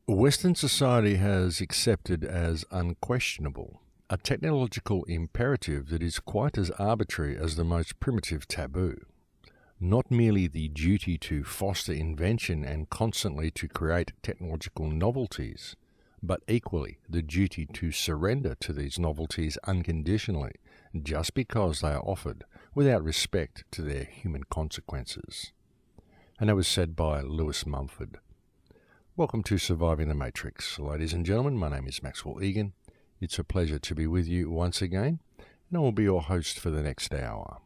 Western society has accepted as unquestionable a technological imperative that is quite as arbitrary as the most primitive taboo. Not merely the duty to foster invention and constantly to create technological novelties, but equally the duty to surrender to these novelties unconditionally, just because they are offered, without respect to their human consequences. And that was said by Lewis Mumford. Welcome to Surviving the Matrix. Ladies and gentlemen, my name is Maxwell Igan. It's a pleasure to be with you once again, and I will be your host for the next hour.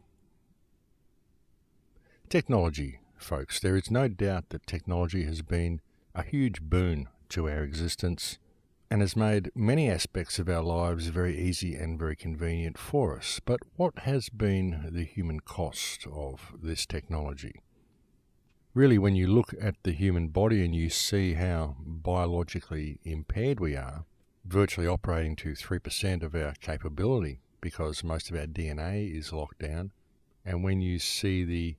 Technology, folks. There is no doubt that technology has been a huge boon to our existence and has made many aspects of our lives very easy and very convenient for us. But what has been the human cost of this technology? Really, when you look at the human body and you see how biologically impaired we are, virtually operating to 3% of our capability because most of our DNA is locked down, and when you see the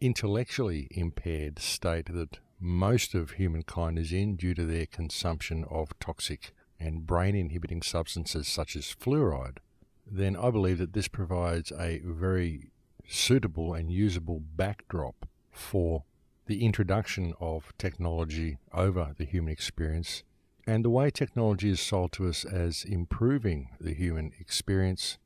intellectually impaired state that most of humankind is in due to their consumption of toxic and brain-inhibiting substances such as fluoride, then I believe that this provides a very suitable and usable backdrop for the introduction of technology over the human experience and the way technology is sold to us as improving the human experience,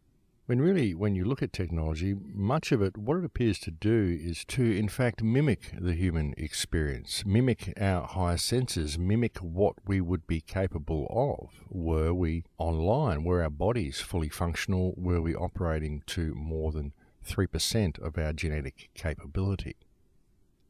when really, when you look at technology, much of it, what it appears to do is to, in fact, mimic the human experience, mimic our higher senses, mimic what we would be capable of were we online, were our bodies fully functional, were we operating to more than 3% of our genetic capability.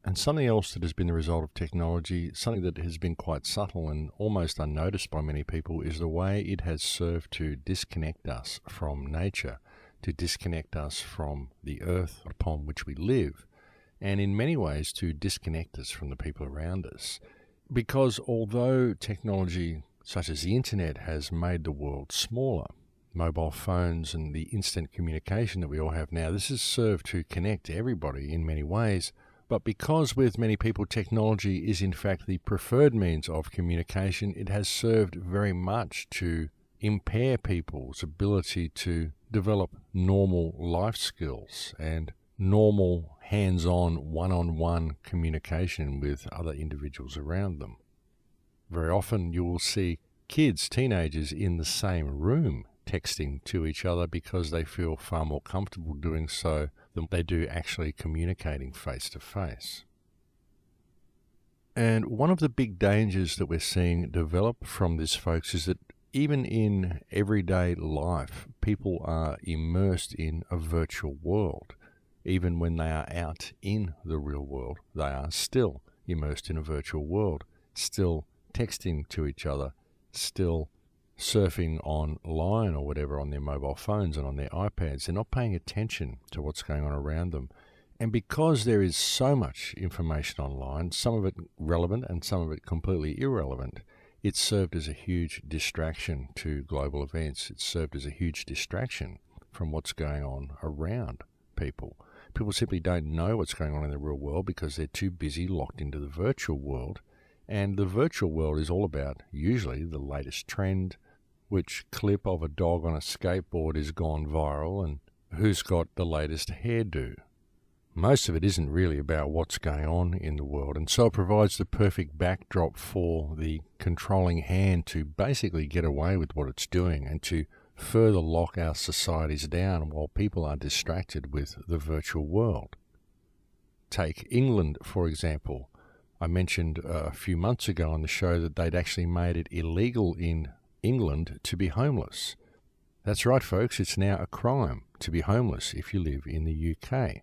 And something else that has been the result of technology, something that has been quite subtle and almost unnoticed by many people, is the way it has served to disconnect us from nature, to disconnect us from the earth upon which we live, and in many ways to disconnect us from the people around us. Because although technology such as the internet has made the world smaller, mobile phones and the instant communication that we all have now, this has served to connect everybody in many ways. But because with many people technology is in fact the preferred means of communication, it has served very much to impair people's ability to develop normal life skills and normal hands-on, one-on-one communication with other individuals around them. Very often you will see kids, teenagers in the same room texting to each other because they feel far more comfortable doing so than they do actually communicating face to face. And one of the big dangers that we're seeing develop from this, folks, is that even in everyday life, people are immersed in a virtual world. Even when they are out in the real world, they are still immersed in a virtual world, still texting to each other, still surfing online or whatever on their mobile phones and on their iPads. They're not paying attention to what's going on around them. And because there is so much information online, some of it relevant and some of it completely irrelevant, it's served as a huge distraction to global events. It's served as a huge distraction from what's going on around people. People simply don't know what's going on in the real world because they're too busy locked into the virtual world. And the virtual world is all about usually the latest trend, which clip of a dog on a skateboard is gone viral, and who's got the latest hairdo. Most of it isn't really about what's going on in the world, and so it provides the perfect backdrop for the controlling hand to basically get away with what it's doing and to further lock our societies down while people are distracted with the virtual world. Take England, for example. I mentioned a few months ago on the show that they'd actually made it illegal in England to be homeless. That's right, folks, it's now a crime to be homeless if you live in the UK.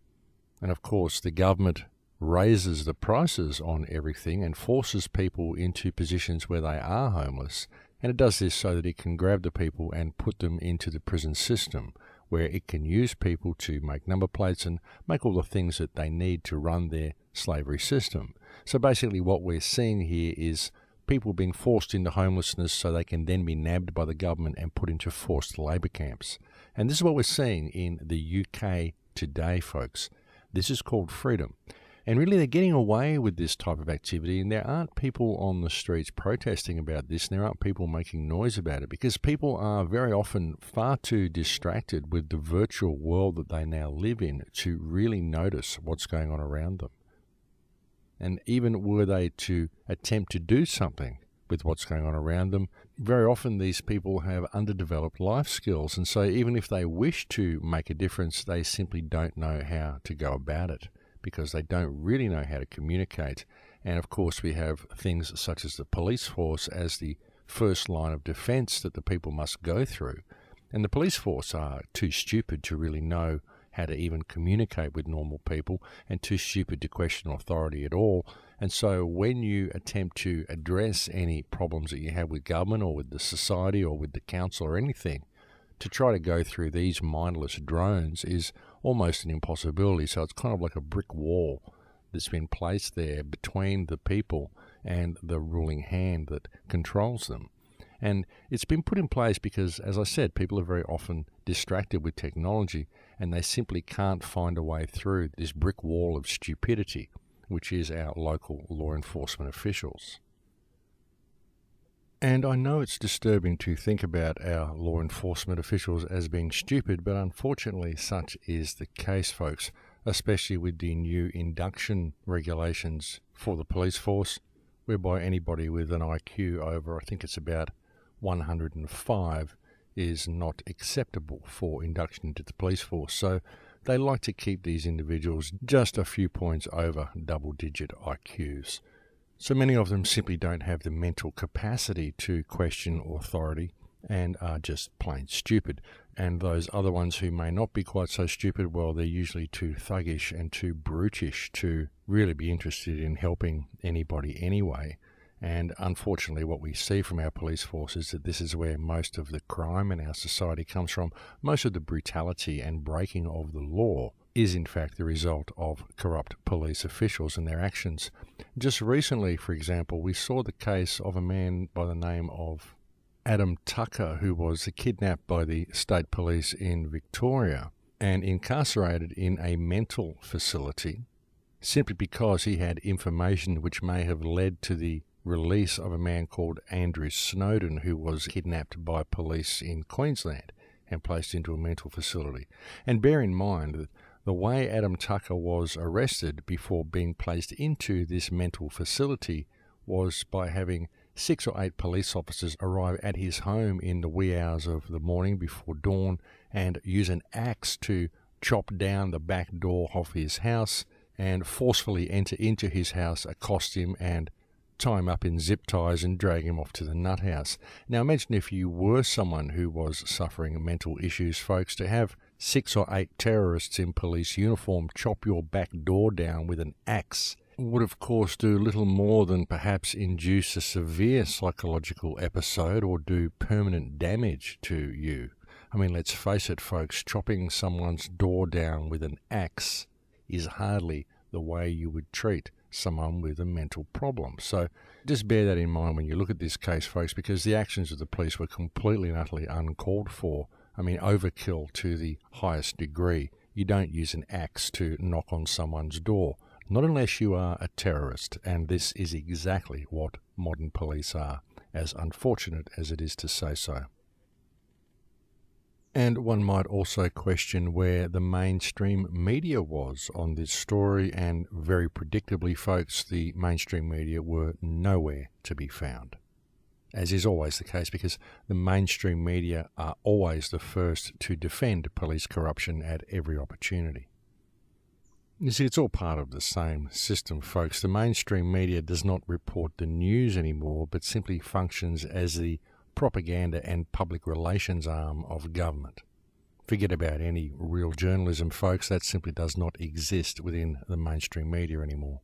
And of course, the government raises the prices on everything and forces people into positions where they are homeless. And it does this so that it can grab the people and put them into the prison system, where it can use people to make number plates and make all the things that they need to run their slavery system. So basically what we're seeing here is people being forced into homelessness so they can then be nabbed by the government and put into forced labour camps. And this is what we're seeing in the UK today, folks. This is called freedom. And really, they're getting away with this type of activity, and there aren't people on the streets protesting about this, and there aren't people making noise about it, because people are very often far too distracted with the virtual world that they now live in to really notice what's going on around them. And even were they to attempt to do something with what's going on around them, very often these people have underdeveloped life skills, and so even if they wish to make a difference, they simply don't know how to go about it, because they don't really know how to communicate. And of course we have things such as the police force as the first line of defence that the people must go through. And the police force are too stupid to really know how to even communicate with normal people, and too stupid to question authority at all. And so when you attempt to address any problems that you have with government or with the society or with the council or anything, to try to go through these mindless drones is almost an impossibility. So it's kind of like a brick wall that's been placed there between the people and the ruling hand that controls them. And it's been put in place because, as I said, people are very often distracted with technology, and they simply can't find a way through this brick wall of stupidity, which is our local law enforcement officials. And I know it's disturbing to think about our law enforcement officials as being stupid, but unfortunately such is the case, folks, especially with the new induction regulations for the police force, whereby anybody with an IQ over, I think it's about 105, is not acceptable for induction into the police force. So they like to keep these individuals just a few points over double-digit IQs. So many of them simply don't have the mental capacity to question authority and are just plain stupid. And those other ones who may not be quite so stupid, well, they're usually too thuggish and too brutish to really be interested in helping anybody anyway. And unfortunately, what we see from our police force is that this is where most of the crime in our society comes from. Most of the brutality and breaking of the law is in fact the result of corrupt police officials and their actions. Just recently, for example, we saw the case of a man by the name of Adam Tucker, who was kidnapped by the state police in Victoria and incarcerated in a mental facility simply because he had information which may have led to the release of a man called Andrew Snowden, who was kidnapped by police in Queensland and placed into a mental facility. And bear in mind that the way Adam Tucker was arrested before being placed into this mental facility was by having 6 or 8 police officers arrive at his home in the wee hours of the morning before dawn and use an axe to chop down the back door of his house and forcefully enter into his house, accost him and tie him up in zip ties and drag him off to the nut house. Now imagine if you were someone who was suffering mental issues, folks, to have 6 or 8 terrorists in police uniform chop your back door down with an axe would of course do little more than perhaps induce a severe psychological episode or do permanent damage to you. I mean, let's face it, folks, chopping someone's door down with an axe is hardly the way you would treat someone with a mental problem. So just bear that in mind when you look at this case, folks, because the actions of the police were completely and utterly uncalled for. I mean, overkill to the highest degree. You don't use an axe to knock on someone's door, not unless you are a terrorist, and this is exactly what modern police are, as unfortunate as it is to say so. And one might also question where the mainstream media was on this story, and very predictably, folks, the mainstream media were nowhere to be found, as is always the case, because the mainstream media are always the first to defend police corruption at every opportunity. You see, it's all part of the same system, folks. The mainstream media does not report the news anymore, but simply functions as the propaganda and public relations arm of government. Forget about any real journalism, folks. That simply does not exist within the mainstream media anymore.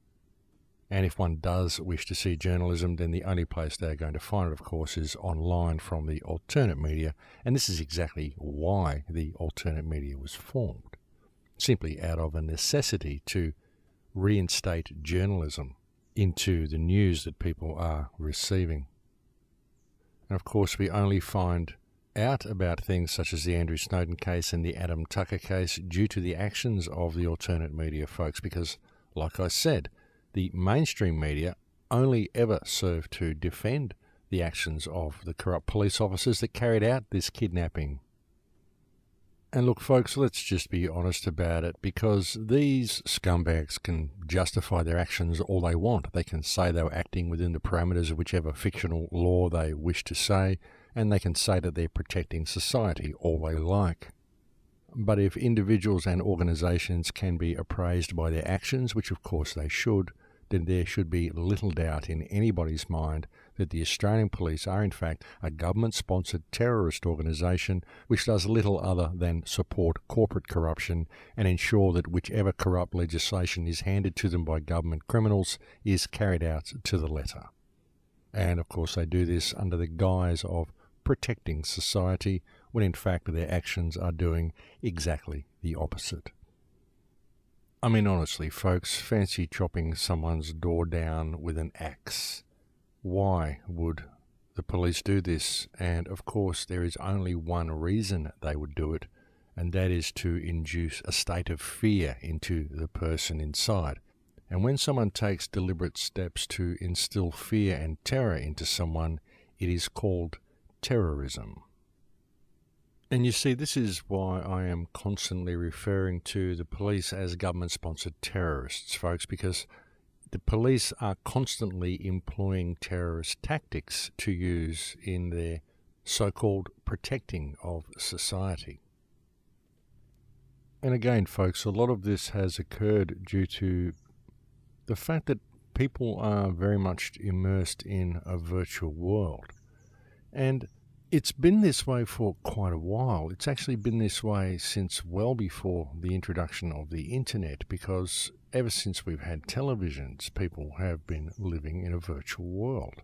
And if one does wish to see journalism, then the only place they're going to find it, of course, is online from the alternate media. And this is exactly why the alternate media was formed, simply out of a necessity to reinstate journalism into the news that people are receiving. And of course, we only find out about things such as the Andrew Snowden case and the Adam Tucker case due to the actions of the alternate media, folks, because like I said, the mainstream media only ever serve to defend the actions of the corrupt police officers that carried out this kidnapping. And look, folks, let's just be honest about it, because these scumbags can justify their actions all they want. They can say they were acting within the parameters of whichever fictional law they wish to say, and they can say that they're protecting society all they like. But if individuals and organisations can be appraised by their actions, which of course they should, then there should be little doubt in anybody's mind that the Australian Police are in fact a government-sponsored terrorist organisation which does little other than support corporate corruption and ensure that whichever corrupt legislation is handed to them by government criminals is carried out to the letter. And of course they do this under the guise of protecting society, when in fact their actions are doing exactly the opposite. I mean, honestly, folks, fancy chopping someone's door down with an axe. Why would the police do this? And of course, there is only one reason they would do it, and that is to induce a state of fear into the person inside. And when someone takes deliberate steps to instill fear and terror into someone, it is called terrorism. And you see, this is why I am constantly referring to the police as government-sponsored terrorists, folks, because the police are constantly employing terrorist tactics to use in their so-called protecting of society. And again, folks, a lot of this has occurred due to the fact that people are very much immersed in a virtual world. And it's been this way for quite a while. It's actually been this way since well before the introduction of the internet, because ever since we've had televisions, people have been living in a virtual world.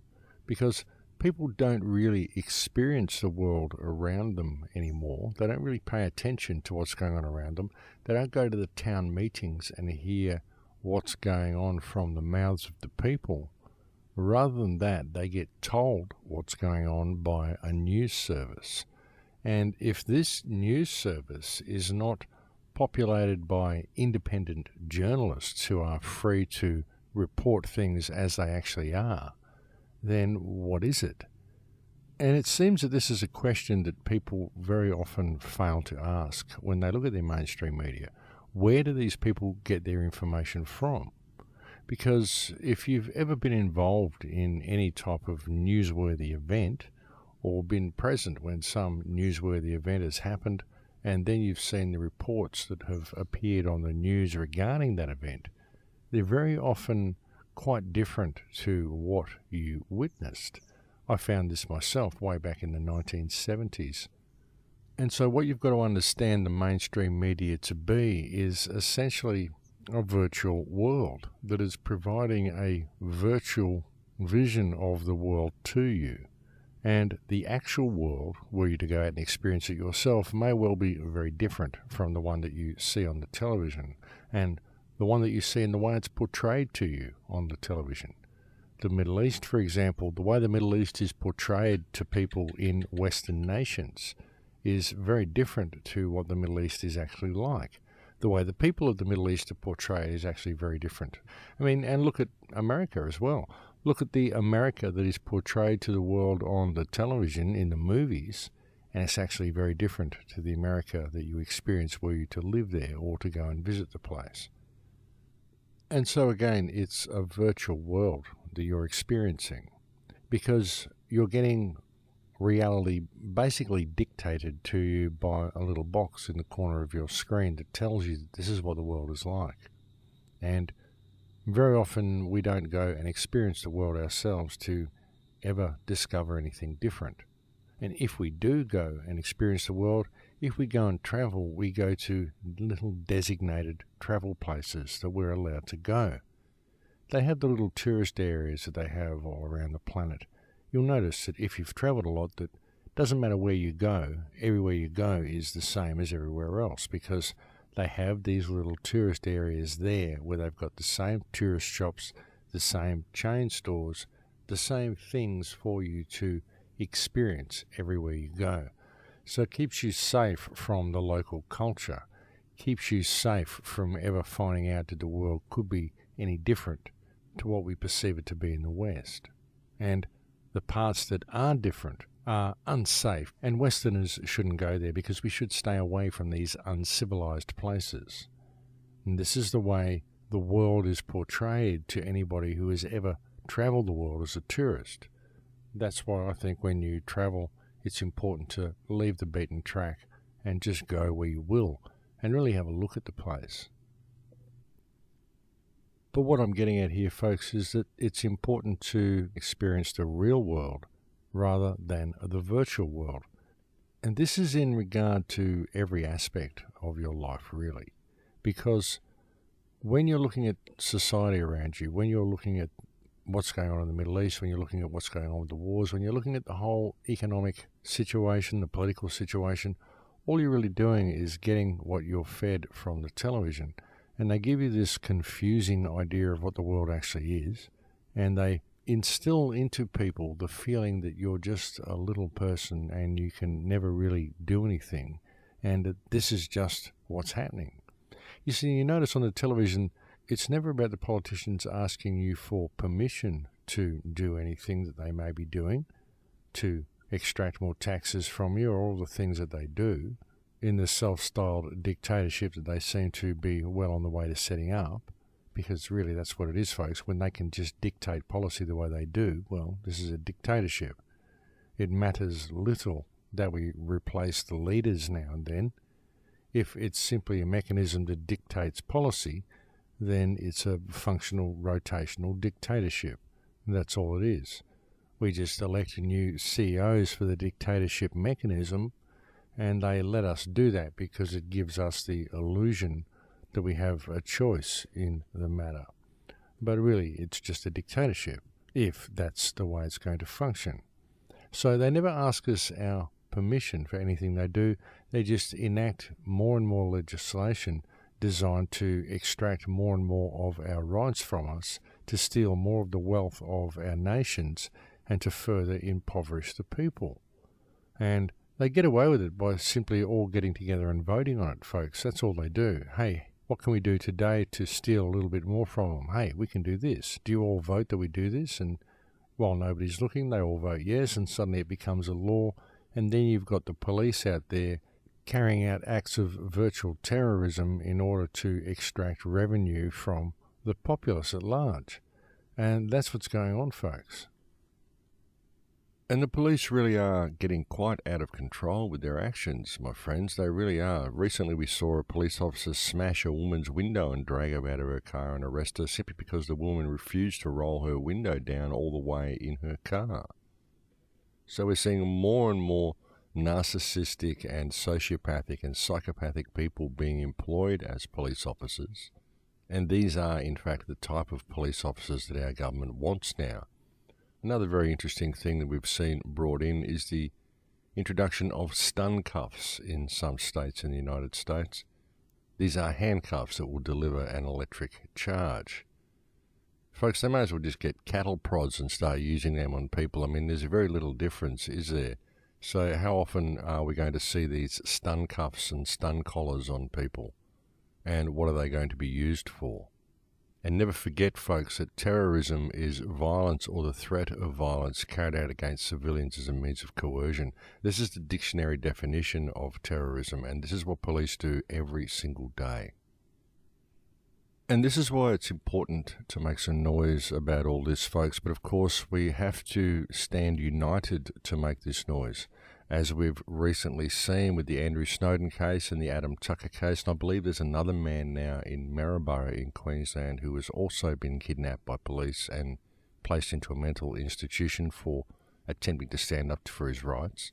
Because people don't really experience the world around them anymore. They don't really pay attention to what's going on around them. They don't go to the town meetings and hear what's going on from the mouths of the people. Rather than that, they get told what's going on by a news service. And if this news service is not populated by independent journalists who are free to report things as they actually are, then what is it? And it seems that this is a question that people very often fail to ask when they look at their mainstream media. Where do these people get their information from? Because if you've ever been involved in any type of newsworthy event or been present when some newsworthy event has happened, and then you've seen the reports that have appeared on the news regarding that event, they're very often quite different to what you witnessed. I found this myself way back in the 1970s. And so what you've got to understand the mainstream media to be is essentially a virtual world that is providing a virtual vision of the world to you. And the actual world, were you to go out and experience it yourself, may well be very different from the one that you see on the television, and the one that you see in the way it's portrayed to you on the television. The Middle East, for example, the way the Middle East is portrayed to people in Western nations is very different to what the Middle East is actually like. The way the people of the Middle East are portrayed is actually very different. I mean, and look at America as well. Look at the America that is portrayed to the world on the television, in the movies, and it's actually very different to the America that you experience were you to live there or to go and visit the place. And so again, it's a virtual world that you're experiencing, because you're getting reality basically dictated to you by a little box in the corner of your screen that tells you that this is what the world is like. And very often we don't go and experience the world ourselves to ever discover anything different. And if we do go and experience the world, if we go and travel, we go to little designated travel places that we're allowed to go. They have the little tourist areas that they have all around the planet. You'll notice that if you've travelled a lot, that it doesn't matter where you go, everywhere you go is the same as everywhere else, because they have these little tourist areas there where they've got the same tourist shops, the same chain stores, the same things for you to experience everywhere you go. So it keeps you safe from the local culture, keeps you safe from ever finding out that the world could be any different to what we perceive it to be in the West. And the parts that are different are unsafe, and Westerners shouldn't go there because we should stay away from these uncivilized places. And this is the way the world is portrayed to anybody who has ever travelled the world as a tourist. That's why I think when you travel, it's important to leave the beaten track and just go where you will and really have a look at the place. But what I'm getting at here, folks, is that it's important to experience the real world rather than the virtual world. And this is in regard to every aspect of your life, really. Because when you're looking at society around you, when you're looking at what's going on in the Middle East, when you're looking at what's going on with the wars, when you're looking at the whole economic situation, the political situation, all you're really doing is getting what you're fed from the television. And they give you this confusing idea of what the world actually is, and they instill into people the feeling that you're just a little person and you can never really do anything, and that this is just what's happening. You see, you notice on the television, it's never about the politicians asking you for permission to do anything that they may be doing, to extract more taxes from you, or all the things that they do in the self-styled dictatorship that they seem to be well on the way to setting up, because really that's what it is, folks. When they can just dictate policy the way they do, well, this is a dictatorship. It matters little that we replace the leaders now and then. If it's simply a mechanism that dictates policy, then it's a functional rotational dictatorship. That's all it is. We just elect new CEOs for the dictatorship mechanism, and they let us do that because it gives us the illusion that we have a choice in the matter. But really, it's just a dictatorship, if that's the way it's going to function. So they never ask us our permission for anything they do. They just enact more and more legislation designed to extract more and more of our rights from us, to steal more of the wealth of our nations, and to further impoverish the people. And they get away with it by simply all getting together and voting on it, folks. That's all they do. Hey, what can we do today to steal a little bit more from them? Hey, we can do this. Do you all vote that we do this? And while nobody's looking, they all vote yes, and suddenly it becomes a law. And then you've got the police out there carrying out acts of virtual terrorism in order to extract revenue from the populace at large. And that's what's going on, folks. And the police really are getting quite out of control with their actions, my friends. They really are. Recently we saw a police officer smash a woman's window and drag her out of her car and arrest her simply because the woman refused to roll her window down all the way in her car. So we're seeing more and more narcissistic and sociopathic and psychopathic people being employed as police officers. And these are, in fact, the type of police officers that our government wants now. Another very interesting thing that we've seen brought in is the introduction of stun cuffs in some states in the United States. These are handcuffs that will deliver an electric charge. Folks, they may as well just get cattle prods and start using them on people. I mean, there's very little difference, is there? So how often are we going to see these stun cuffs and stun collars on people? And what are they going to be used for? And never forget, folks, that terrorism is violence or the threat of violence carried out against civilians as a means of coercion. This is the dictionary definition of terrorism, and this is what police do every single day. And this is why it's important to make some noise about all this, folks. But of course, we have to stand united to make this noise, as we've recently seen with the Andrew Snowden case and the Adam Tucker case. And I believe there's another man now in Maryborough in Queensland who has also been kidnapped by police and placed into a mental institution for attempting to stand up for his rights.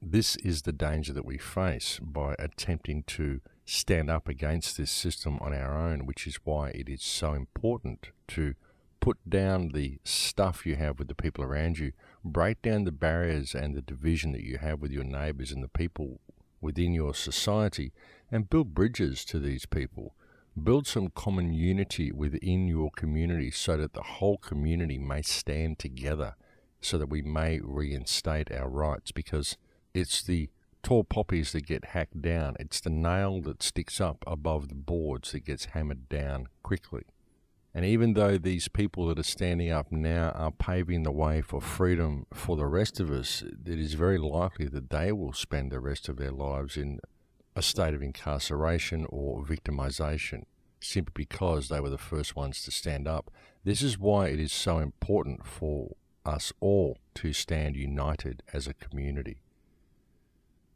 This is the danger that we face by attempting to stand up against this system on our own, which is why it is so important to put down the stuff you have with the people around you, break down the barriers and the division that you have with your neighbours and the people within your society, and build bridges to these people. Build some common unity within your community so that the whole community may stand together, so that we may reinstate our rights, because it's the tall poppies that get hacked down. It's the nail that sticks up above the boards that gets hammered down quickly. And even though these people that are standing up now are paving the way for freedom for the rest of us, it is very likely that they will spend the rest of their lives in a state of incarceration or victimization, simply because they were the first ones to stand up. This is why it is so important for us all to stand united as a community.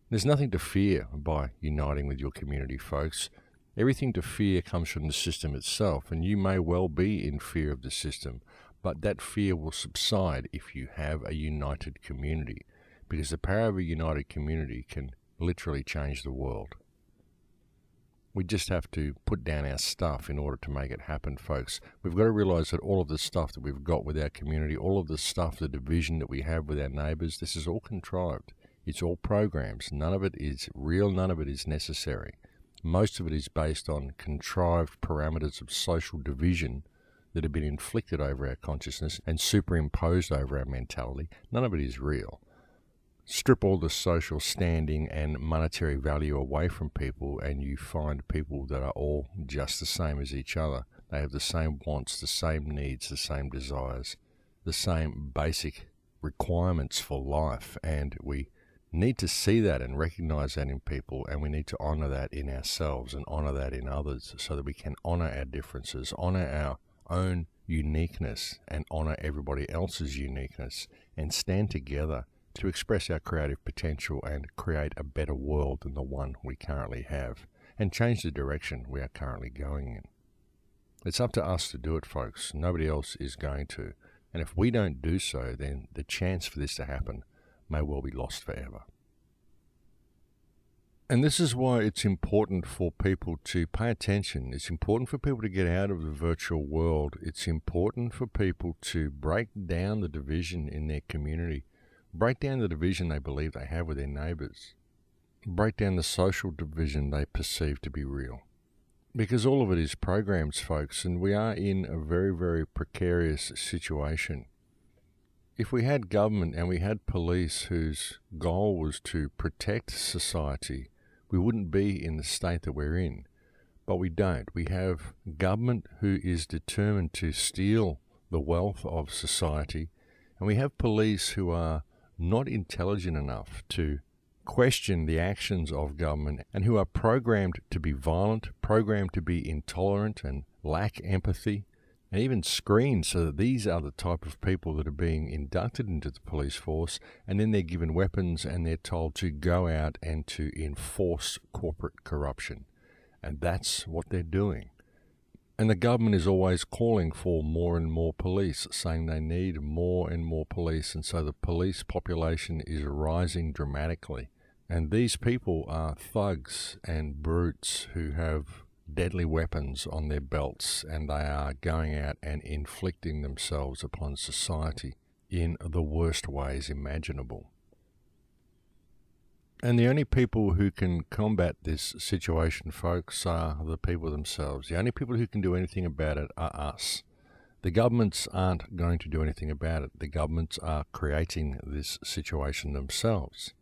There's nothing to fear by uniting with your community, folks. Everything to fear comes from the system itself, and you may well be in fear of the system, but that fear will subside if you have a united community, because the power of a united community can literally change the world. We just have to put down our stuff in order to make it happen, folks. We've got to realize that all of the stuff that we've got with our community, all of the stuff, the division that we have with our neighbours, this is all contrived. It's all programs. None of it is real, none of it is necessary. Most of it is based on contrived parameters of social division that have been inflicted over our consciousness and superimposed over our mentality. None of it is real. Strip all the social standing and monetary value away from people, and you find people that are all just the same as each other. They have the same wants, the same needs, the same desires, the same basic requirements for life, and we need to see that and recognize that in people, and we need to honor that in ourselves and honor that in others so that we can honor our differences, honor our own uniqueness, and honor everybody else's uniqueness, and stand together to express our creative potential and create a better world than the one we currently have, and change the direction we are currently going in. It's up to us to do it, folks. Nobody else is going to. And if we don't do so, then the chance for this to happen may well be lost forever. And this is why it's important for people to pay attention. It's important for people to get out of the virtual world. It's important for people to break down the division in their community, break down the division they believe they have with their neighbours, break down the social division they perceive to be real. Because all of it is programs, folks, and we are in a very, very precarious situation. If we had government and we had police whose goal was to protect society, we wouldn't be in the state that we're in. But we don't. We have government who is determined to steal the wealth of society, and we have police who are not intelligent enough to question the actions of government, and who are programmed to be violent, programmed to be intolerant and lack empathy, and even screened so that these are the type of people that are being inducted into the police force, and then they're given weapons and they're told to go out and to enforce corporate corruption. And that's what they're doing. And the government is always calling for more and more police, saying they need more and more police, and so the police population is rising dramatically. And these people are thugs and brutes who have deadly weapons on their belts, and they are going out and inflicting themselves upon society in the worst ways imaginable. And the only people who can combat this situation, folks, are the people themselves. The only people who can do anything about it are us. The governments aren't going to do anything about it. The governments are creating this situation themselves.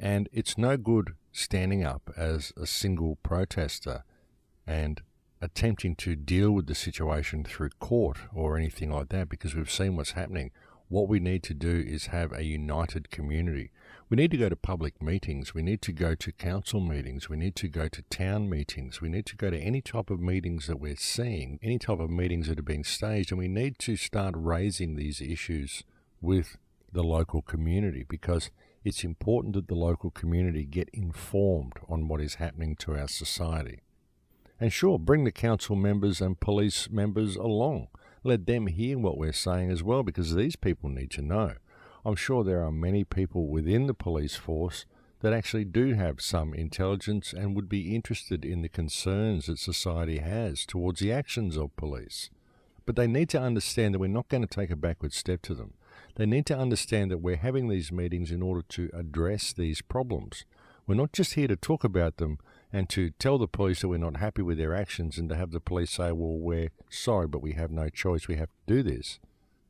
And it's no good standing up as a single protester and attempting to deal with the situation through court or anything like that, because we've seen what's happening. What we need to do is have a united community. We need to go to public meetings. We need to go to council meetings. We need to go to town meetings. We need to go to any type of meetings that we're seeing, any type of meetings that are being staged, and we need to start raising these issues with the local community, because it's important that the local community get informed on what is happening to our society. And sure, bring the council members and police members along. Let them hear what we're saying as well, because these people need to know. I'm sure there are many people within the police force that actually do have some intelligence and would be interested in the concerns that society has towards the actions of police. But they need to understand that we're not going to take a backward step to them. They need to understand that we're having these meetings in order to address these problems. We're not just here to talk about them and to tell the police that we're not happy with their actions and to have the police say, well, we're sorry, but we have no choice, we have to do this.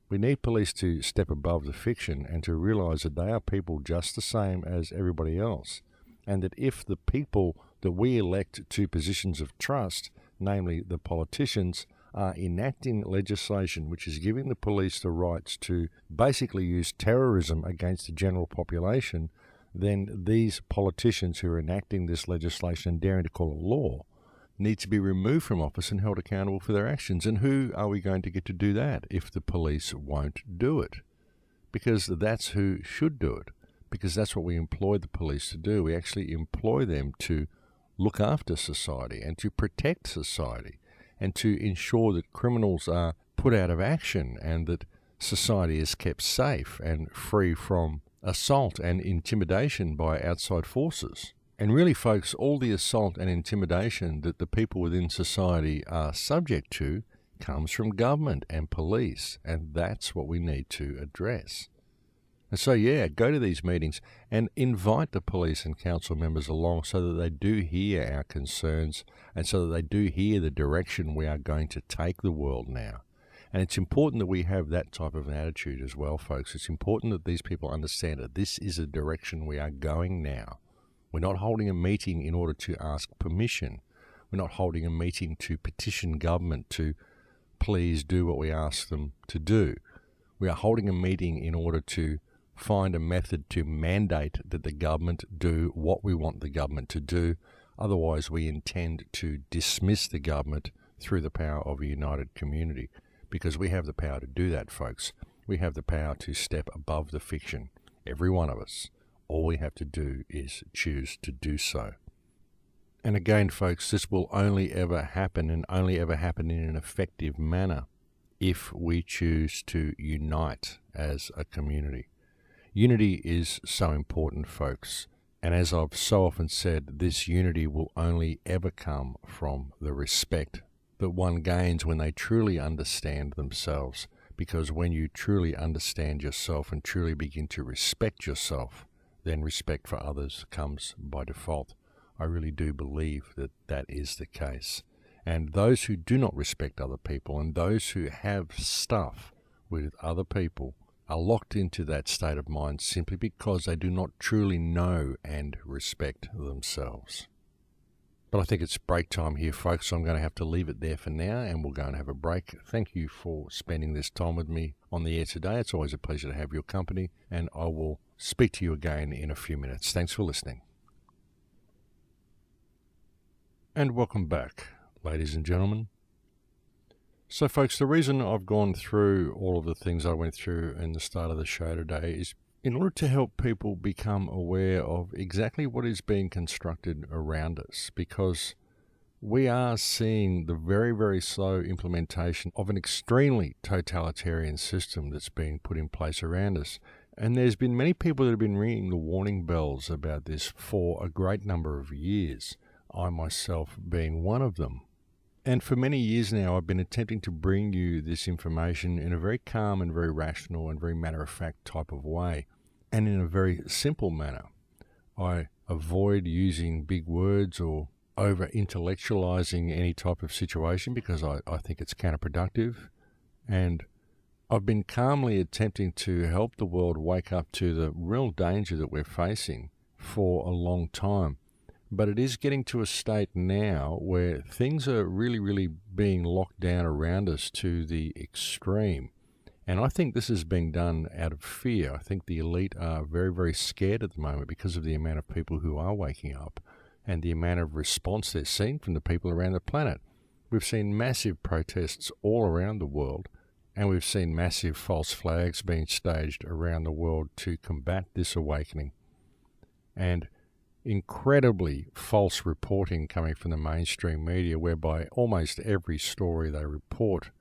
We need police to step above the fiction and to realise that they are people just the same as everybody else, and that if the people that we elect to positions of trust, namely the politicians, are enacting legislation which is giving the police the rights to basically use terrorism against the general population, then these politicians who are enacting this legislation and daring to call it law need to be removed from office and held accountable for their actions. And who are we going to get to do that if the police won't do it? Because that's who should do it, because that's what we employ the police to do. We actually employ them to look after society and to protect society and to ensure that criminals are put out of action and that society is kept safe and free from assault and intimidation by outside forces. And really, folks, all the assault and intimidation that the people within society are subject to comes from government and police, and that's what we need to address. And so, go to these meetings and invite the police and council members along so that they do hear our concerns and so that they do hear the direction we are going to take the world now. And it's important that we have that type of an attitude as well, folks. It's important that these people understand that this is a direction we are going now. We're not holding a meeting in order to ask permission. We're not holding a meeting to petition government to please do what we ask them to do. We are holding a meeting in order to find a method to mandate that the government do what we want the government to do. Otherwise, we intend to dismiss the government through the power of a united community, because we have the power to do that, folks. We have the power to step above the fiction. Every one of us. All we have to do is choose to do so. And again, folks, this will only ever happen and only ever happen in an effective manner if we choose to unite as a community. Unity is so important, folks. And as I've so often said, this unity will only ever come from the respect that one gains when they truly understand themselves. Because when you truly understand yourself and truly begin to respect yourself, then respect for others comes by default. I really do believe that that is the case. And those who do not respect other people and those who have stuff with other people are locked into that state of mind simply because they do not truly know and respect themselves. But I think it's break time here, folks, so I'm going to have to leave it there for now, and we'll go and have a break. Thank you for spending this time with me on the air today. It's always a pleasure to have your company, and I will speak to you again in a few minutes. Thanks for listening. And welcome back, ladies and gentlemen. So, folks, the reason I've gone through all of the things I went through in the start of the show today is in order to help people become aware of exactly what is being constructed around us, because we are seeing the very, very slow implementation of an extremely totalitarian system that's being put in place around us. And there's been many people that have been ringing the warning bells about this for a great number of years, I myself being one of them. And for many years now, I've been attempting to bring you this information in a very calm and very rational and very matter-of-fact type of way, and in a very simple manner. I avoid using big words or over-intellectualizing any type of situation because I think it's counterproductive. And I've been calmly attempting to help the world wake up to the real danger that we're facing for a long time. But it is getting to a state now where things are really, really being locked down around us to the extreme. And I think this is being done out of fear. I think the elite are very, very scared at the moment because of the amount of people who are waking up and the amount of response they're seeing from the people around the planet. We've seen massive protests all around the world, and we've seen massive false flags being staged around the world to combat this awakening. And incredibly false reporting coming from the mainstream media, whereby almost every story they report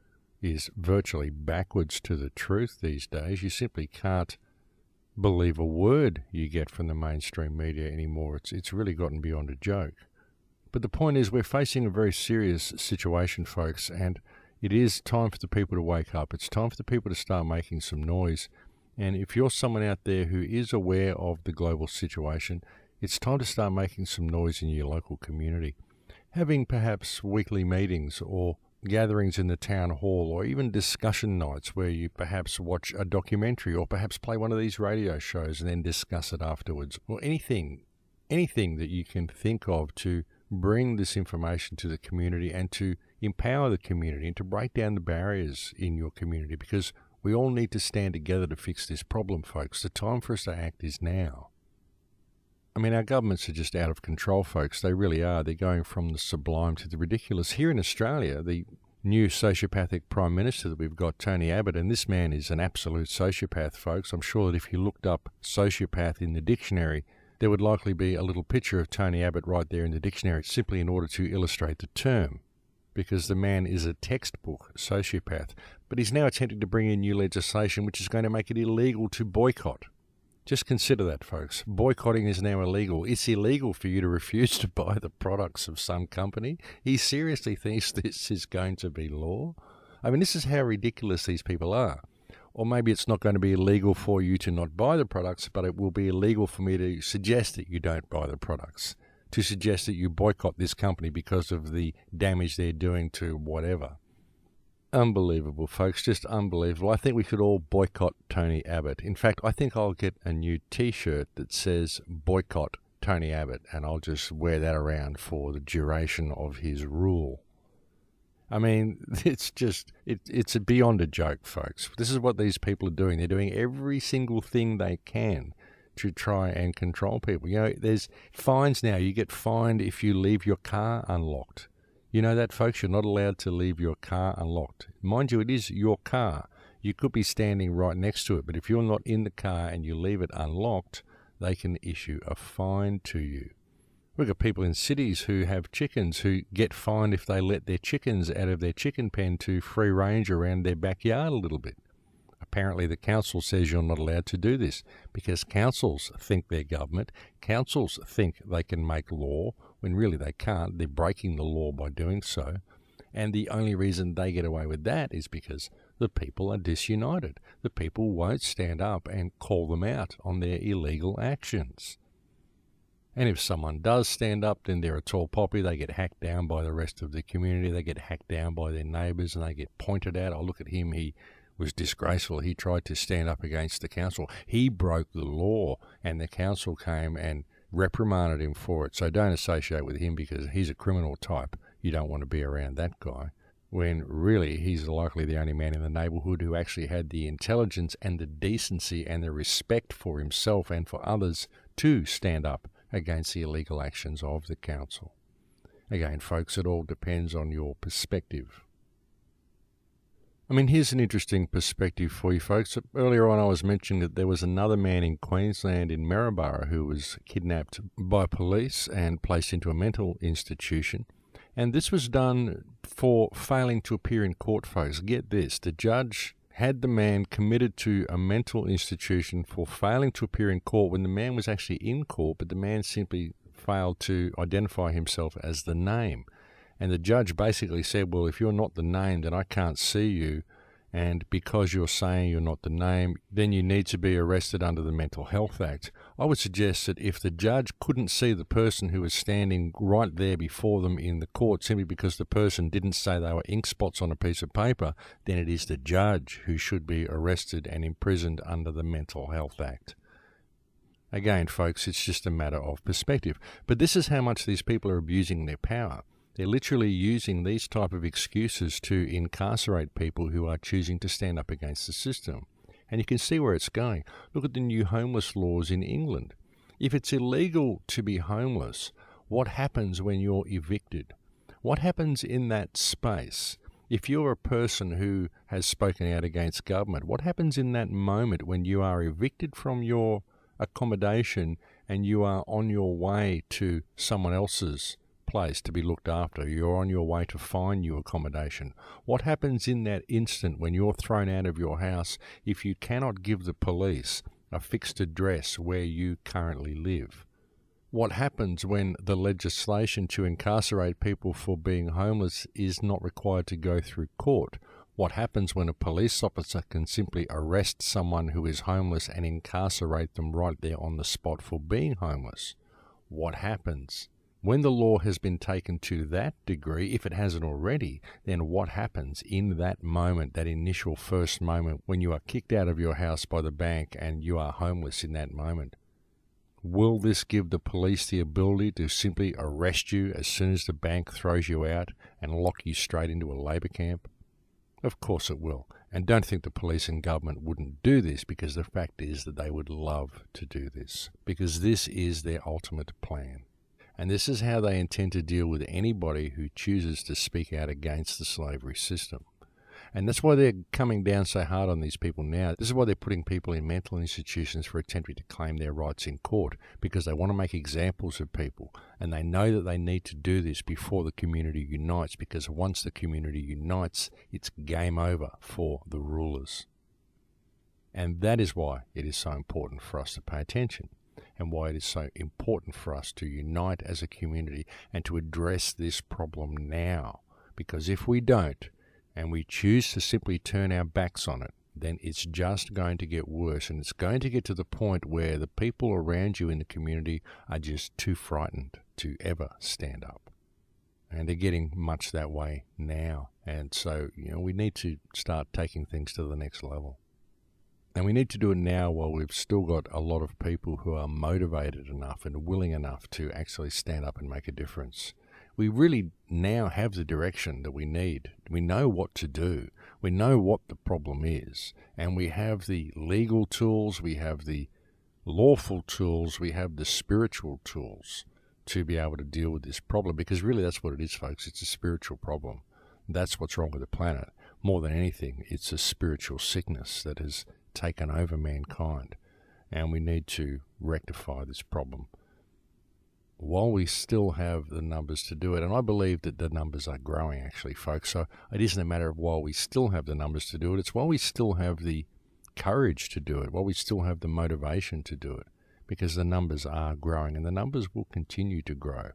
is virtually backwards to the truth these days. You simply can't believe a word you get from the mainstream media anymore. It's really gotten beyond a joke. But the point is, we're facing a very serious situation, folks, and it is time for the people to wake up. It's time for the people to start making some noise. And if you're someone out there who is aware of the global situation, it's time to start making some noise in your local community. Having perhaps weekly meetings or gatherings in the town hall, or even discussion nights where you perhaps watch a documentary or perhaps play one of these radio shows and then discuss it afterwards, or anything that you can think of to bring this information to the community and to empower the community and to break down the barriers in your community, because we all need to stand together to fix this problem, folks. The time for us to act is now. I mean, our governments are just out of control, folks. They really are. They're going from the sublime to the ridiculous. Here in Australia, the new sociopathic Prime Minister that we've got, Tony Abbott, and this man is an absolute sociopath, folks. I'm sure that if you looked up sociopath in the dictionary, there would likely be a little picture of Tony Abbott right there in the dictionary, simply in order to illustrate the term, because the man is a textbook sociopath. But he's now attempting to bring in new legislation which is going to make it illegal to boycott. Just consider that, folks. Boycotting is now illegal. It's illegal for you to refuse to buy the products of some company. He seriously thinks this is going to be law? I mean, this is how ridiculous these people are. Or maybe it's not going to be illegal for you to not buy the products, but it will be illegal for me to suggest that you don't buy the products, to suggest that you boycott this company because of the damage they're doing to whatever. Unbelievable, folks, just unbelievable. I think we should all boycott Tony Abbott. In fact, I think I'll get a new T-shirt that says boycott Tony Abbott, and I'll just wear that around for the duration of his rule. I mean, it's just, it's beyond a joke, folks. This is what these people are doing. They're doing every single thing they can to try and control people. You know, there's fines now. You get fined if you leave your car unlocked. You know that, folks? You're not allowed to leave your car unlocked. Mind you, it is your car. You could be standing right next to it, but if you're not in the car and you leave it unlocked, they can issue a fine to you. We've got people in cities who have chickens who get fined if they let their chickens out of their chicken pen to free range around their backyard a little bit. Apparently the council says you're not allowed to do this because councils think they're government. Councils think they can make law when really they can't. They're breaking the law by doing so. And the only reason they get away with that is because the people are disunited. The people won't stand up and call them out on their illegal actions. And if someone does stand up, then they're a tall poppy. They get hacked down by the rest of the community. They get hacked down by their neighbours and they get pointed at. Oh, look at him. He was disgraceful. He tried to stand up against the council. He broke the law, and the council came and reprimanded him for it. So don't associate with him because he's a criminal type. You don't want to be around that guy, when really he's likely the only man in the neighbourhood who actually had the intelligence and the decency and the respect for himself and for others to stand up against the illegal actions of the council. Again, folks, it all depends on your perspective. I mean, here's an interesting perspective for you folks. Earlier on I was mentioning that there was another man in Queensland in Maryborough who was kidnapped by police and placed into a mental institution. And this was done for failing to appear in court, folks. Get this, the judge had the man committed to a mental institution for failing to appear in court when the man was actually in court, but the man simply failed to identify himself as the name. And the judge basically said, well, if you're not the name, then I can't see you. And because you're saying you're not the name, then you need to be arrested under the Mental Health Act. I would suggest that if the judge couldn't see the person who was standing right there before them in the court simply because the person didn't say they were ink spots on a piece of paper, then it is the judge who should be arrested and imprisoned under the Mental Health Act. Again, folks, it's just a matter of perspective. But this is how much these people are abusing their power. They're literally using these type of excuses to incarcerate people who are choosing to stand up against the system. And you can see where it's going. Look at the new homeless laws in England. If it's illegal to be homeless, what happens when you're evicted? What happens in that space? If you're a person who has spoken out against government, what happens in that moment when you are evicted from your accommodation and you are on your way to someone else's place to be looked after? You're on your way to find new accommodation. What happens in that instant when you're thrown out of your house if you cannot give the police a fixed address where you currently live? What happens when the legislation to incarcerate people for being homeless is not required to go through court? What happens when a police officer can simply arrest someone who is homeless and incarcerate them right there on the spot for being homeless? What happens? When the law has been taken to that degree, if it hasn't already, then what happens in that moment, that initial first moment when you are kicked out of your house by the bank and you are homeless in that moment? Will this give the police the ability to simply arrest you as soon as the bank throws you out and lock you straight into a labour camp? Of course it will. And don't think the police and government wouldn't do this, because the fact is that they would love to do this, because this is their ultimate plan. And this is how they intend to deal with anybody who chooses to speak out against the slavery system. And that's why they're coming down so hard on these people now. This is why they're putting people in mental institutions for attempting to claim their rights in court, because they want to make examples of people. And they know that they need to do this before the community unites, because once the community unites, it's game over for the rulers. And that is why it is so important for us to pay attention, and why it is so important for us to unite as a community and to address this problem now. Because if we don't, and we choose to simply turn our backs on it, then it's just going to get worse, and it's going to get to the point where the people around you in the community are just too frightened to ever stand up. And they're getting much that way now. And so, we need to start taking things to the next level. And we need to do it now while we've still got a lot of people who are motivated enough and willing enough to actually stand up and make a difference. We really now have the direction that we need. We know what to do. We know what the problem is. And we have the legal tools, we have the lawful tools, we have the spiritual tools to be able to deal with this problem. Because really that's what it is, folks. It's a spiritual problem. That's what's wrong with the planet. More than anything, it's a spiritual sickness that has taken over mankind. And we need to rectify this problem while we still have the numbers to do it. And I believe that the numbers are growing, actually, folks. So it isn't a matter of while we still have the numbers to do it. It's while we still have the courage to do it, while we still have the motivation to do it, because the numbers are growing, and the numbers will continue to grow.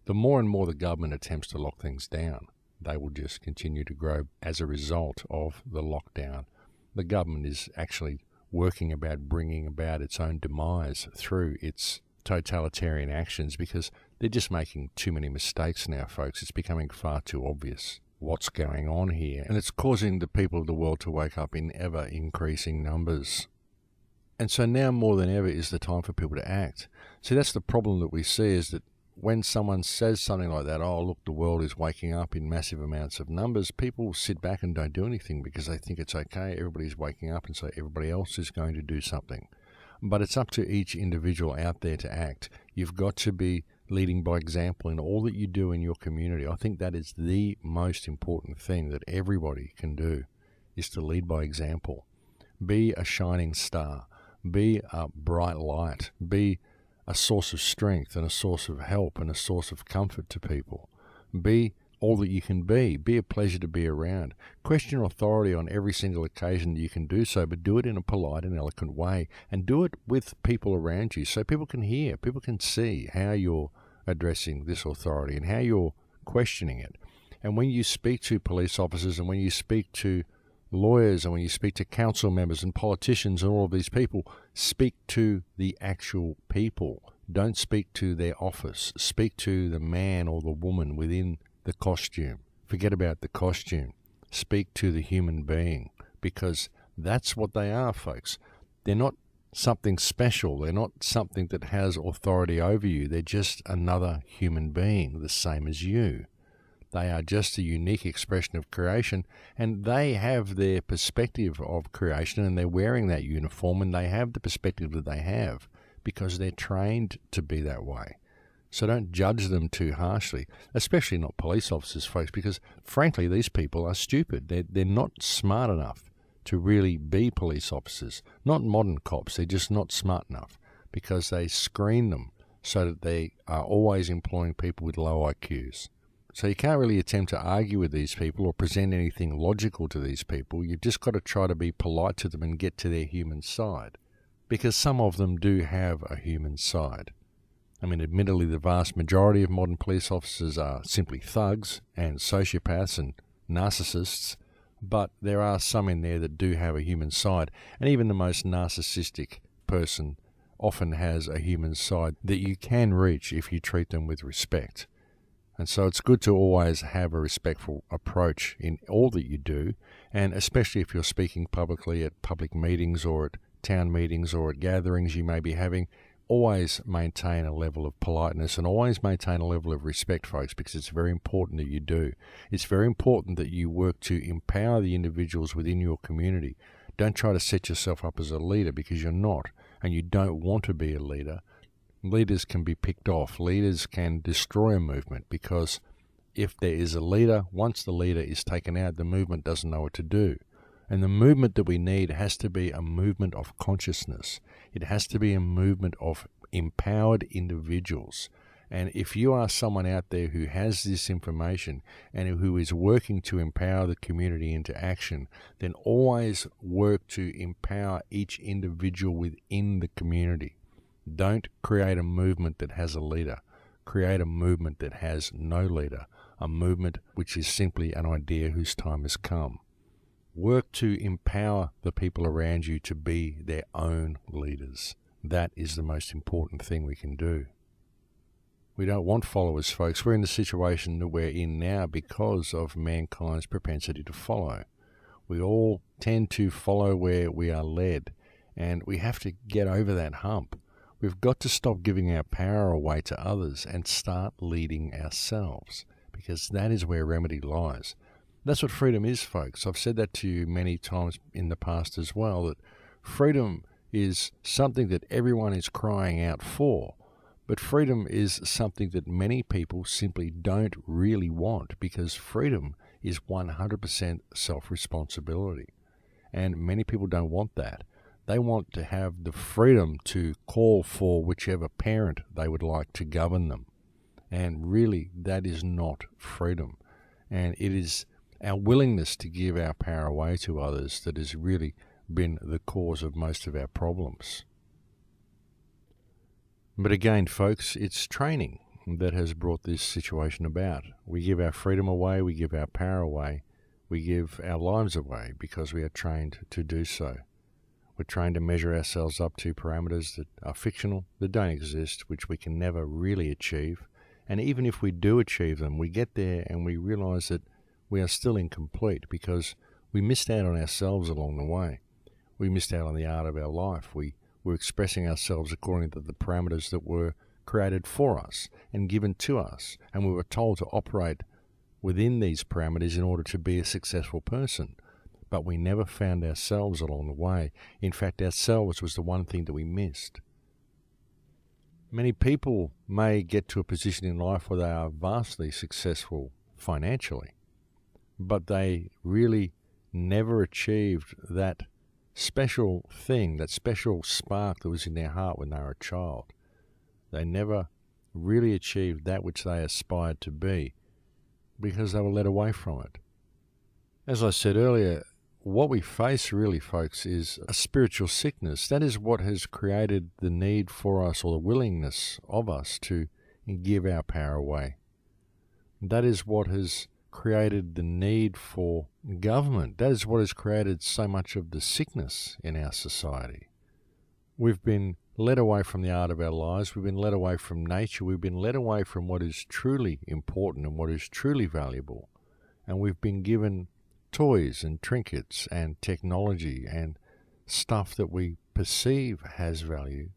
The more and more the government attempts to lock things down, they will just continue to grow as a result of the lockdown. The government is actually working about bringing about its own demise through its totalitarian actions, because they're just making too many mistakes now, folks. It's becoming far too obvious what's going on here, and it's causing the people of the world to wake up in ever increasing numbers. And so now more than ever is the time for people to act. See, that's the problem that we see, is that when someone says something like that, oh, look, the world is waking up in massive amounts of numbers, people sit back and don't do anything because they think it's okay, everybody's waking up, and so everybody else is going to do something. But it's up to each individual out there to act. You've got to be leading by example in all that you do in your community. I think that is the most important thing that everybody can do, is to lead by example. Be a shining star. Be a bright light. Be a source of strength and a source of help and a source of comfort to people. Be all that you can be. Be a pleasure to be around. Question authority on every single occasion that you can do so, but do it in a polite and eloquent way, and do it with people around you so people can hear, people can see how you're addressing this authority and how you're questioning it. And when you speak to police officers, and when you speak to lawyers, and when you speak to council members and politicians and all of these people, speak to the actual people. Don't speak to their office. Speak to the man or the woman within the costume. Forget about the costume. Speak to the human being, because that's what they are, folks. They're not something special. They're not something that has authority over you. They're just another human being, the same as you. They are just a unique expression of creation, and they have their perspective of creation, and they're wearing that uniform, and they have the perspective that they have because they're trained to be that way. So don't judge them too harshly, especially not police officers, folks, because frankly, these people are stupid. They're not smart enough to really be police officers. Not modern cops. They're just not smart enough, because they screen them so that they are always employing people with low IQs. So you can't really attempt to argue with these people or present anything logical to these people. You've just got to try to be polite to them and get to their human side, because some of them do have a human side. I mean, admittedly, the vast majority of modern police officers are simply thugs and sociopaths and narcissists, but there are some in there that do have a human side. And even the most narcissistic person often has a human side that you can reach if you treat them with respect. And so it's good to always have a respectful approach in all that you do, and especially if you're speaking publicly at public meetings or at town meetings or at gatherings you may be having. always maintain a level of politeness and always maintain a level of respect, folks, because it's very important that you do. It's very important that you work to empower the individuals within your community. Don't try to set yourself up as a leader, because you're not, and you don't want to be a leader. Leaders can be picked off. Leaders can destroy a movement, because if there is a leader, once the leader is taken out, the movement doesn't know what to do. And the movement that we need has to be a movement of consciousness. It has to be a movement of empowered individuals. And if you are someone out there who has this information and who is working to empower the community into action, then always work to empower each individual within the community. Don't create a movement that has a leader. Create a movement that has no leader, a movement which is simply an idea whose time has come. Work to empower the people around you to be their own leaders. That is the most important thing we can do. We don't want followers, folks. We're in the situation that we're in now because of mankind's propensity to follow. We all tend to follow where we are led, and we have to get over that hump. We've got to stop giving our power away to others and start leading ourselves, because that is where remedy lies. That's what freedom is, folks. I've said that to you many times in the past as well, that freedom is something that everyone is crying out for, but freedom is something that many people simply don't really want, because freedom is 100% self-responsibility, and many people don't want that. They want to have the freedom to call for whichever parent they would like to govern them, and really that is not freedom, and it is our willingness to give our power away to others that has really been the cause of most of our problems. But again, folks, it's training that has brought this situation about. We give our freedom away, we give our power away, we give our lives away because we are trained to do so. We're trained to measure ourselves up to parameters that are fictional, that don't exist, which we can never really achieve. And even if we do achieve them, we get there and we realize that we are still incomplete because we missed out on ourselves along the way. We missed out on the art of our life. We were expressing ourselves according to the parameters that were created for us and given to us, and we were told to operate within these parameters in order to be a successful person. But we never found ourselves along the way. In fact, ourselves was the one thing that we missed. Many people may get to a position in life where they are vastly successful financially, but they really never achieved that special thing, that special spark that was in their heart when they were a child. They never really achieved that which they aspired to be because they were led away from it. As I said earlier, what we face really, folks, is a spiritual sickness. That is what has created the need for us, or the willingness of us, to give our power away. That is what has created the need for government. That is what has created so much of the sickness in our society. We've been led away from the art of our lives. We've been led away from nature. We've been led away from what is truly important and what is truly valuable. And we've been given toys and trinkets and technology and stuff that we perceive has value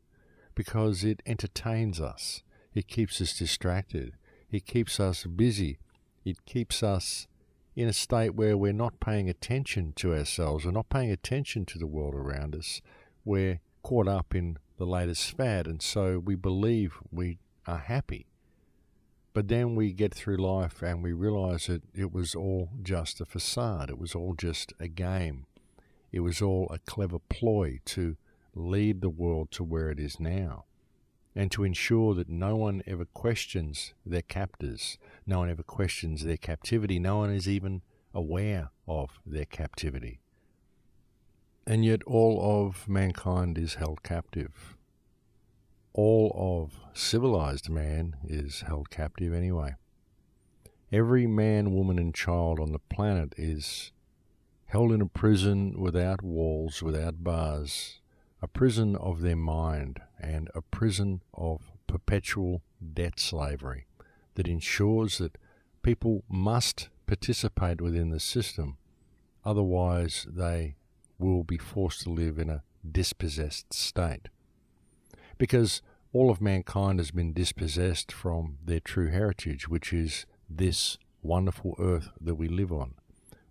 because it entertains us. It keeps us distracted. It keeps us busy. It keeps us in a state where we're not paying attention to ourselves. We're not paying attention to the world around us. We're caught up in the latest fad, and so we believe we are happy. But then we get through life and we realize that it was all just a facade. It was all just a game. It was all a clever ploy to lead the world to where it is now, and to ensure that no one ever questions their captors, no one ever questions their captivity, no one is even aware of their captivity. And yet all of mankind is held captive. All of civilized man is held captive anyway. Every man, woman and child on the planet is held in a prison without walls, without bars, a prison of their mind, and a prison of perpetual debt slavery that ensures that people must participate within the system, otherwise they will be forced to live in a dispossessed state. Because all of mankind has been dispossessed from their true heritage, which is this wonderful earth that we live on,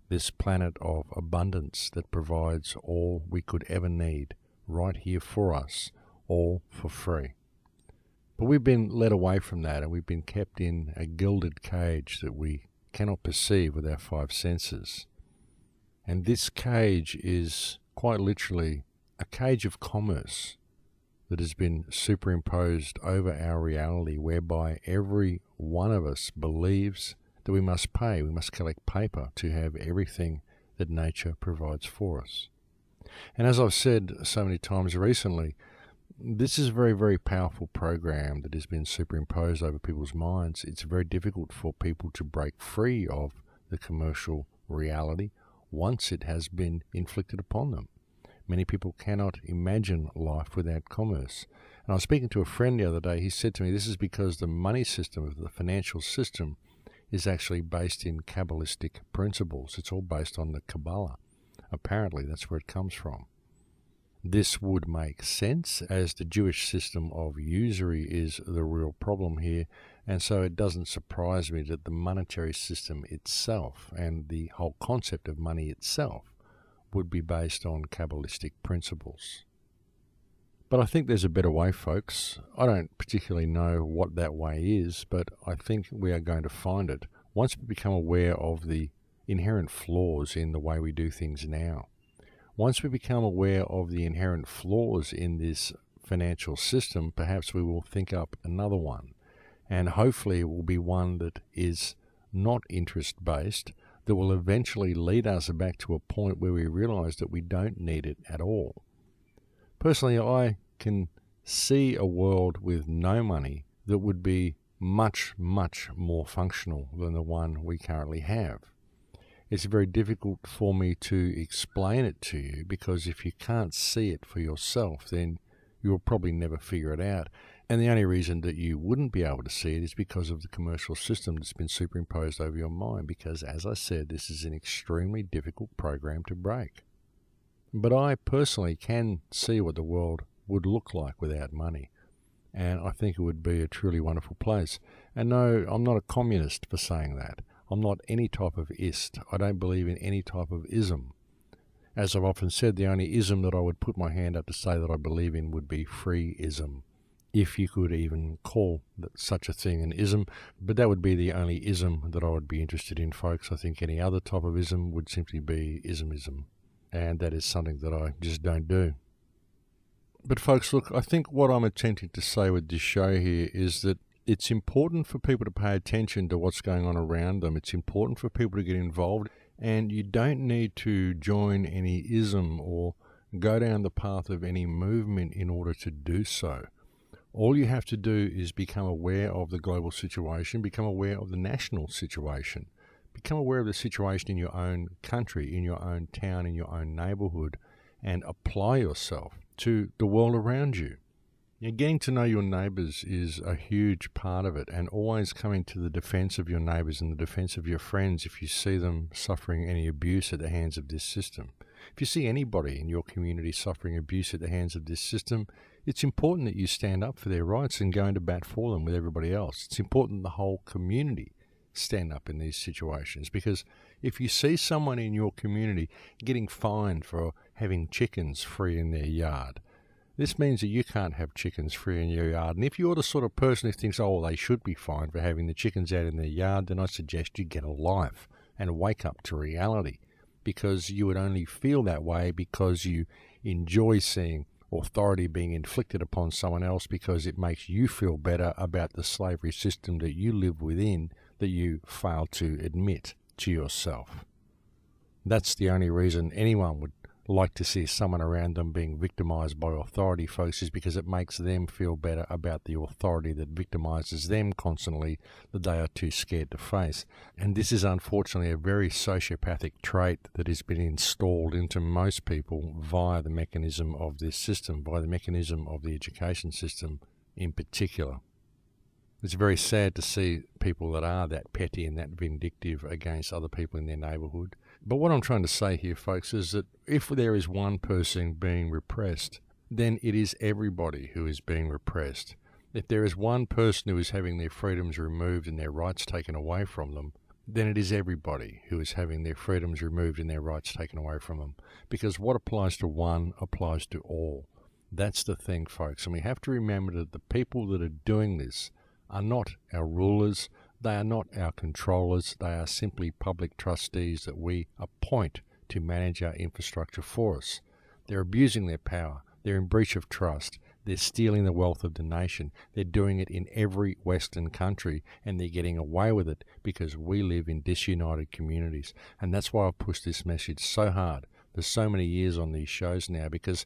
this planet of abundance that provides all we could ever need right here for us, all for free. But we've been led away from that, and we've been kept in a gilded cage that we cannot perceive with our five senses. And this cage is quite literally a cage of commerce that has been superimposed over our reality, whereby every one of us believes that we must pay, we must collect paper to have everything that nature provides for us. And as I've said so many times recently, this is a very, very powerful program that has been superimposed over people's minds. It's very difficult for people to break free of the commercial reality once it has been inflicted upon them. Many people cannot imagine life without commerce. And I was speaking to a friend the other day. He said to me, this is because the money system, the financial system, is actually based in Kabbalistic principles. It's all based on the Kabbalah. Apparently, that's where it comes from. This would make sense, as the Jewish system of usury is the real problem here, and so it doesn't surprise me that the monetary system itself and the whole concept of money itself would be based on Kabbalistic principles. But I think there's a better way, folks. I don't particularly know what that way is, but I think we are going to find it once we become aware of the inherent flaws in the way we do things now. Once we become aware of the inherent flaws in this financial system, perhaps we will think up another one. And hopefully it will be one that is not interest-based, that will eventually lead us back to a point where we realize that we don't need it at all. Personally, I can see a world with no money that would be much, much more functional than the one we currently have. It's very difficult for me to explain it to you, because if you can't see it for yourself, then you'll probably never figure it out. And the only reason that you wouldn't be able to see it is because of the commercial system that's been superimposed over your mind, because, as I said, this is an extremely difficult program to break. But I personally can see what the world would look like without money, and I think it would be a truly wonderful place. And no, I'm not a communist for saying that. I'm not any type of ist. I don't believe in any type of ism. As I've often said, the only ism that I would put my hand up to say that I believe in would be free-ism, if you could even call such a thing an ism. But that would be the only ism that I would be interested in, folks. I think any other type of ism would simply be ismism, and that is something that I just don't do. But folks, look, I think what I'm attempting to say with this show here is that it's important for people to pay attention to what's going on around them. It's important for people to get involved, and you don't need to join any ism or go down the path of any movement in order to do so. All you have to do is become aware of the global situation, become aware of the national situation, become aware of the situation in your own country, in your own town, in your own neighborhood, and apply yourself to the world around you. Getting to know your neighbours is a huge part of it, and always coming to the defence of your neighbours and the defence of your friends if you see them suffering any abuse at the hands of this system. If you see anybody in your community suffering abuse at the hands of this system, it's important that you stand up for their rights and go into bat for them with everybody else. It's important the whole community stand up in these situations, because if you see someone in your community getting fined for having chickens free in their yard, this means that you can't have chickens free in your yard. And if you're the sort of person who thinks, oh, well, they should be fined for having the chickens out in their yard, then I suggest you get a life and wake up to reality, because you would only feel that way because you enjoy seeing authority being inflicted upon someone else, because it makes you feel better about the slavery system that you live within that you fail to admit to yourself. That's the only reason anyone would like to see someone around them being victimized by authority, folks, is because it makes them feel better about the authority that victimizes them constantly, that they are too scared to face. And this is unfortunately a very sociopathic trait that has been installed into most people via the mechanism of this system, by the mechanism of the education system in particular. It's very sad to see people that are that petty and that vindictive against other people in their neighbourhood. But what I'm trying to say here, folks, is that if there is one person being repressed, then it is everybody who is being repressed. If there is one person who is having their freedoms removed and their rights taken away from them, then it is everybody who is having their freedoms removed and their rights taken away from them. Because what applies to one applies to all. That's the thing, folks. And we have to remember that the people that are doing this are not our rulers, they are not our controllers, they are simply public trustees that we appoint to manage our infrastructure for us. They're abusing their power, they're in breach of trust, they're stealing the wealth of the nation. They're doing it in every Western country, and they're getting away with it because we live in disunited communities. And that's why I've pushed this message so hard for so many years on these shows now, because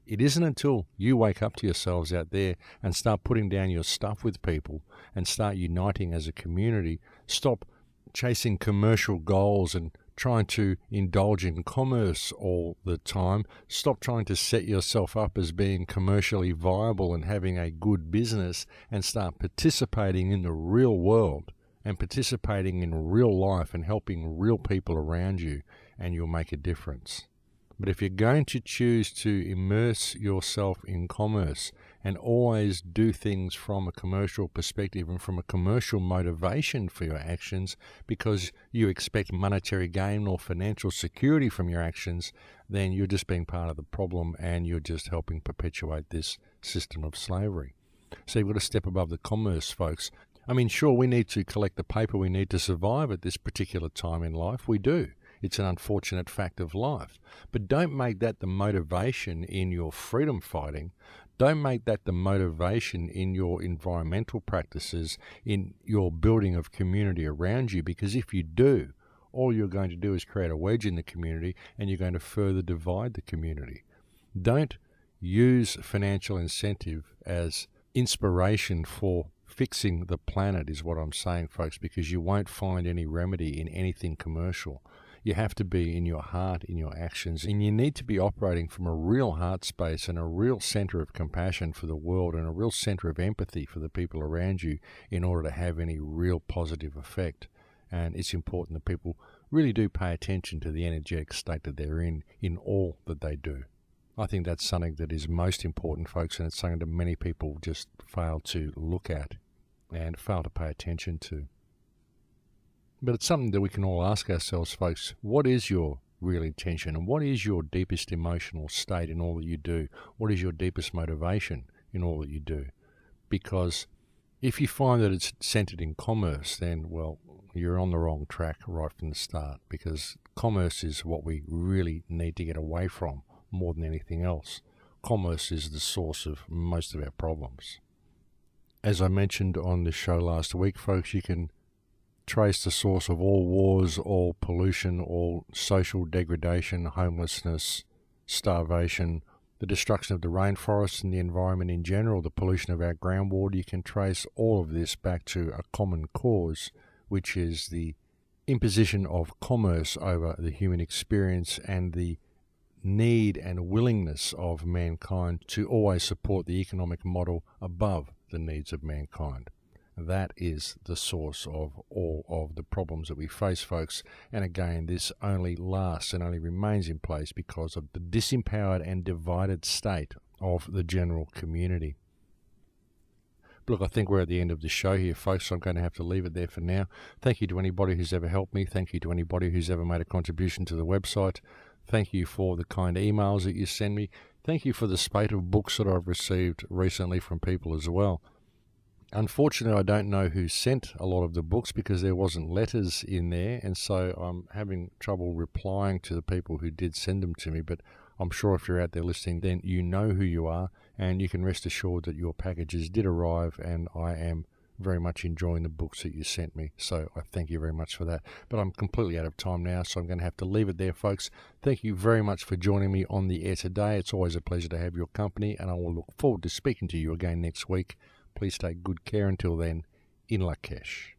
it isn't until you wake up to yourselves out there and start putting down your stuff with people and start uniting as a community, stop chasing commercial goals and trying to indulge in commerce all the time. Stop trying to set yourself up as being commercially viable and having a good business, and start participating in the real world and participating in real life and helping real people around you, and you'll make a difference. But if you're going to choose to immerse yourself in commerce and always do things from a commercial perspective and from a commercial motivation for your actions because you expect monetary gain or financial security from your actions, then you're just being part of the problem and you're just helping perpetuate this system of slavery. So you've got to step above the commerce, folks. I mean, sure, we need to collect the paper we need to survive at this particular time in life. We do. It's an unfortunate fact of life. But don't make that the motivation in your freedom fighting. Don't make that the motivation in your environmental practices, in your building of community around you, because if you do, all you're going to do is create a wedge in the community and you're going to further divide the community. Don't use financial incentive as inspiration for fixing the planet, is what I'm saying, folks, because you won't find any remedy in anything commercial. You have to be in your heart, in your actions, and you need to be operating from a real heart space and a real center of compassion for the world and a real center of empathy for the people around you in order to have any real positive effect. And it's important that people really do pay attention to the energetic state that they're in all that they do. I think that's something that is most important, folks, and it's something that many people just fail to look at and fail to pay attention to. But it's something that we can all ask ourselves, folks. What is your real intention? And what is your deepest emotional state in all that you do? What is your deepest motivation in all that you do? Because if you find that it's centered in commerce, then, well, you're on the wrong track right from the start, because commerce is what we really need to get away from more than anything else. Commerce is the source of most of our problems. As I mentioned on the show last week, folks, you can trace the source of all wars, all pollution, all social degradation, homelessness, starvation, the destruction of the rainforests and the environment in general, the pollution of our groundwater. You can trace all of this back to a common cause, which is the imposition of commerce over the human experience and the need and willingness of mankind to always support the economic model above the needs of mankind. That is the source of all of the problems that we face, folks. And again, this only lasts and only remains in place because of the disempowered and divided state of the general community. Look, I think we're at the end of the show here, folks, so I'm going to have to leave it there for now. Thank you to anybody who's ever helped me. Thank you to anybody who's ever made a contribution to the website. Thank you for the kind emails that you send me. Thank you for the spate of books that I've received recently from people as well. Unfortunately, I don't know who sent a lot of the books because there wasn't letters in there, and so I'm having trouble replying to the people who did send them to me, but I'm sure if you're out there listening, then you know who you are, and you can rest assured that your packages did arrive, and I am very much enjoying the books that you sent me, so I thank you very much for that. But I'm completely out of time now, so I'm going to have to leave it there, folks. Thank you very much for joining me on the air today. It's always a pleasure to have your company, and I will look forward to speaking to you again next week. Please take good care until then. In Lakesh.